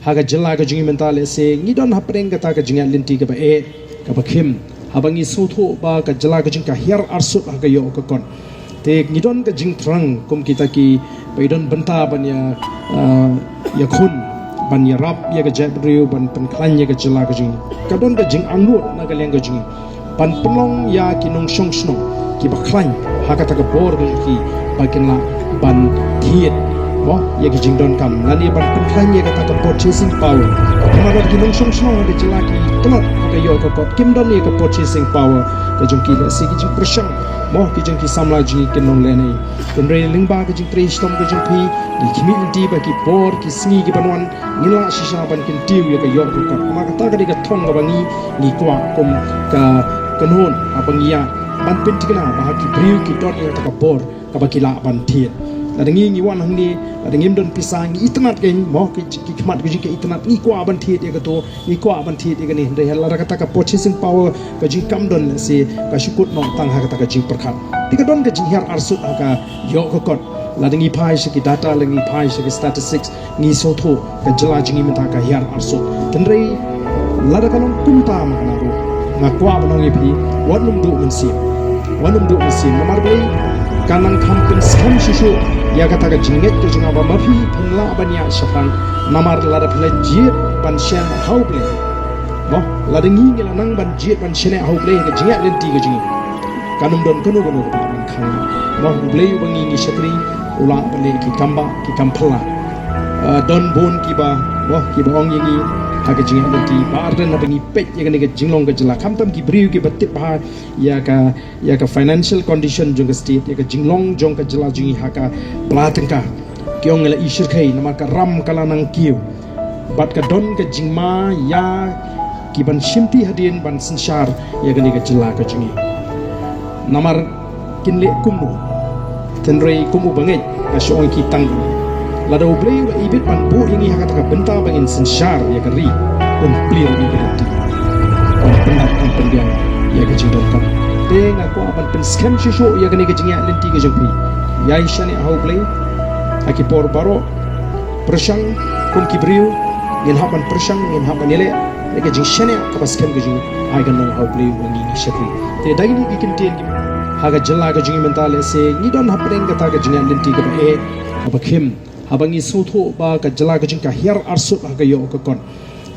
haga jela ka jingi mental se ngidon hapreng kata ka jinga linti ka ba ka bakhim habangi sotho ba ka jela ka jing ka hiar arsut haga yo ka kon te ngidon ka jing trang kum kita ki paidon benta ban ya khun ban ya rap ya ka jabriu ban pen klan ya ka jela ka jing kadon ka jing angut na ka leng ka jing ban pelong ya ki nong shong snong ki ba klan haga ta ka bor ka ki bakin la ban thiet mo ya ki jingdon kam nani ban klan ya ka ta purchasing power kamara ki nong shong snong de jela ki klot ka yo ka pot kimdon ya ka purchasing power ka jong ki la si ki jing prashang mo ki jing ki samla ji ki nong le nei ken re lingba ka jing tre stom ka jing pi ni community ba ki bor ki singi ki banwan nila shisha ban ken tiu ya ka yo ka pot ma ka ta ka de ka thong ka bangi ni kwa kum ka kanon abangia ban pintikna ba ki briu ki dot ya ta ka bor ka ba ki la ban thiet ada ngi wan hang ni ada ngim don pisang itnat gen mo ki khmat ki ke itnat ni kwa ban thiet ya ka to ni kwa ban thiet ya ni re hela ra ka ta ka purchasing power ka jing kam don se ka shukut no tang ha ka ta ka jing perkhat tika don ka jing hiar arsut ka yo ka kot la ngi phai se ki data la ngi phai se ki statistics ngi so tho ka jela jing mi ta ka hiar arsut ten re la da ka long kum ta ma na ro nga kwa ba ngi phi wanum du mun sim namar bai kanang kampen skam shishu ya kata ka jinget ke jinga ba mafi phingla bania shafang namar la da phla jit ban shen hauble mo la da ngi ngela nang ban jit ban shene hauble ka jinga len ti ka jingi kanum don kanu ban khang mo ble yu bangi ngi shatri ula bale ki kamba ki kampla don bon ki ba mo ki ba ong yingi haga jinga len ti ba ardan na bangi pet ya ga jinglong ga jela kamtam ki briu ki batte pa ya ka financial condition jong state ya ka jinglong jong ka jela jingi haka platengka kyong la ishir khai nama ka ram kala nang kiu bat ka don ka jingma ya ki ban shimti hadin ban sinshar ya ga ni ka jela ka jingi namar kinle kumno tenrei kumu bangai ka shong ki tang lada ublei wa ibit ban bu ini haka ta benta bangin sinshar ya ka ri un plir ni ka ti on penat on pendiang ya ka jingdon kam teng aku aban pen scam shisho ya ka ni ka jingya lenti ka jengpi ya ishane haublei aki por baro prashang kun kibriu ngin haban prashang ngin haban yele ya ka jing shane ka scam ka jing ai ga no haublei wangi ni shakri te dagini ikin ten haga jella ka jing mentale se ni don hapreng ka ta ka jingya lenti ka ba abakhim habangi sotho ba ka jela ka jing ka hiar arsut ha ka yo ka kon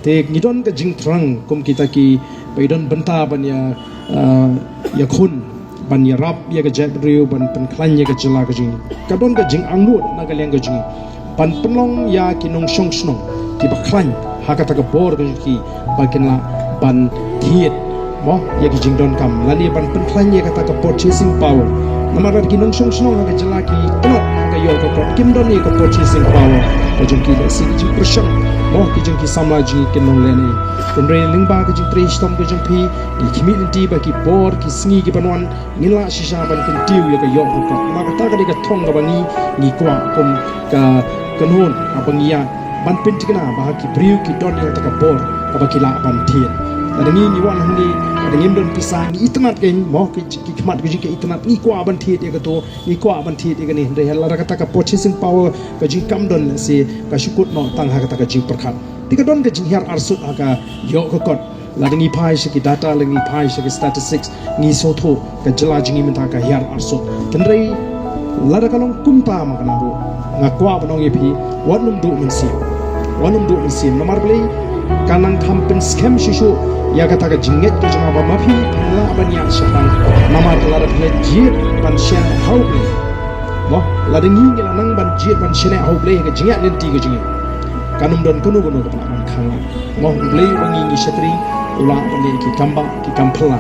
te ngidon ka jing trang kum kita ki paidon benta ban ya khun ban ya rap ya ka jabriu ban pen klan ya ka jela ka jing ka don ka jing angut na ka leng ka jing pan penlong ya ki nong shong snong ki ba klan ha ka ta ka bor ka ki ba kin la ban thiet mo ya ki jing don kam lani ban pen klan ya ka ta ka purchasing power namar ki nong shong snong ha ka jela ki tonot yo ka pot kim don ni ka purchasing power ka jing ki si ki prashang mo ki jing ki samla ji ki nong le ni ten re lingba ka jing tre stom ka jing phi ni community ba ki bor ki singi ki banwan nila shisha ban kan tiu ya ka yo ka ma ka ta ka de ka thong ka bangi ni kwa kum ka kanon abangia ban pintikna ba ki briu ki don ya ta ka bor ka ba ki la ban thiet ada ngi wan handi ada ngim don pisang itnat gen mo ki khmat ki itnat ni kwa ban thiet ya ka to ni kwa ban thiet ya ni re hela ra ka ta ka purchasing power ka jing kam don se ka shukut no tang ha ka ta ka jing perkhat tika don ka jing hiar arsut ka yo ka kot la ngi phai se ki data la ngi phai se ki statistics ngi so tho ka jela jing mi ta ka hiar arsut ken re la ra ka long kum ta ma kana ro nga kwa ba nong ye phi wanum du min sim nomar play kanang kampen scam shishu ya kata ka jinget ka janga ba mafi la bania shafan namar la ra phle jit ban shen hauble mo la ngi ngila nang ban jit ban shen hauble ka jingat lenti ka jingi kanum don kunu ka ban khang mo blei wangi ni shatri ula bani ki kamba ki kampla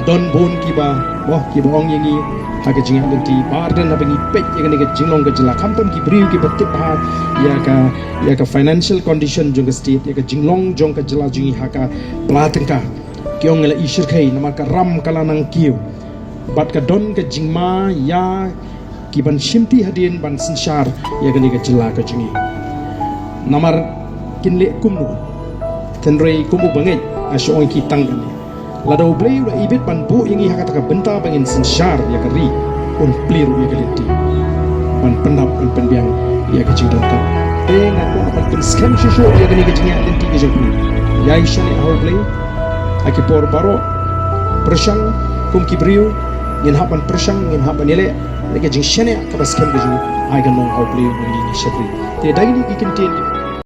don bon ki ba mo ki bong yangi ha ka jingat lenti bar dan bangi pet ya ka jinglong ka jela kamtam ki briu ki batte ba ya ka financial condition jong state ya ka jinglong jong ka jela jingi ha ka platengka kyong la ishir khai nama ka ram kala nang kiu bat ka don ka jingma ya ki ban shimti hadin ban sinshar ya ka jela ka jingi namar kinle kumnu tenrei kumu bangai asyong ki tangani lada ublei ula ibit ban bu ingi haka taka benta bangin sinshar ya ka ri un pliru ya ka leti ban pendap ban penbiang ya ka jingdon ka be ngaku apan pen scam shisho ya gani ke jing identity ke jing ya ishane ahau play aki por baro persang kum kibriu ngin hapan persang ngin hapan yele leke jing shane ka scam ke jing ai gan long ahau play ngi shapri te dai ni ki kintin